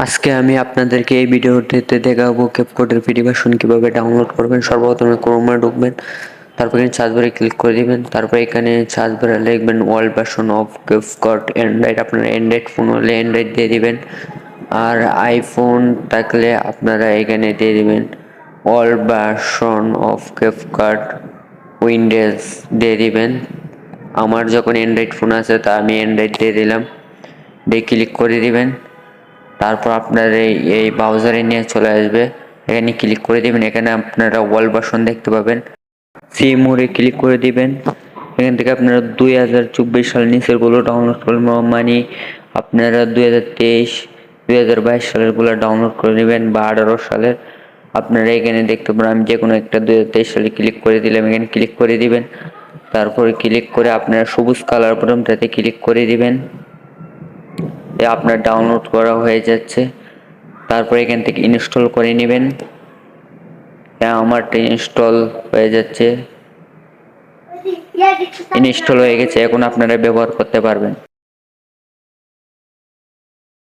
আজকে আমি আপনাদেরকে এই ভিডিওটিতে দেখাবো ক্যাপকাটের ফ্রি ভার্সন কিভাবে ডাউনলোড করবেন। সর্বপ্রথমে ক্রোমে ঢুকবেন, তারপর এখানে সার্চ বারে ক্লিক করে দিবেন, তারপর এখানে সার্চ বারে লিখবেন world version of CapCut Android. আপনার অ্যান্ড্রয়েড ফোন হলে অ্যান্ড্রয়েড দিয়ে দিবেন, আর আইফোন থাকলে আপনারা এখানে দিয়ে দিবেন world version of CapCut Windows দিয়ে দিবেন। আমার যখন অ্যান্ড্রয়েড ফোন আছে তা আমি অ্যান্ড্রয়েড দিয়ে দিলাম, দিয়ে ক্লিক করে দিবেন। তারপর আপনার এই ব্রাউজারে নিয়ে চলে আসবে, এখানে ক্লিক করে দিবেন। এখানে আপনারা ওয়ার্ল্ড ভার্সন দেখতে পাবেন, সি মোড়ে ক্লিক করে দিবেন। এখান থেকে আপনারা 2024 সালের নিচেরগুলো ডাউনলোড করবেন, মানে আপনারা 2023 2022 সালেরগুলো ডাউনলোড করে নেবেন বা 18 সালের। আপনারা এখানে দেখতে পারেন, আমি যে কোনো একটা 2023 সালে ক্লিক করে দিলাম, এখানে ক্লিক করে দিবেন। তারপরে ক্লিক করে আপনারা সবুজ কালার বাটনটাতে ক্লিক করে দিবেন, আপনার ডাউনলোড করা হয়ে যাচ্ছে। তারপর এখান থেকে ইনস্টল করে নেবেন। আমারটা ইনস্টল হয়ে যাচ্ছে, ইনস্টল হয়ে গেছে, এখন আপনারা ব্যবহার করতে পারবেন।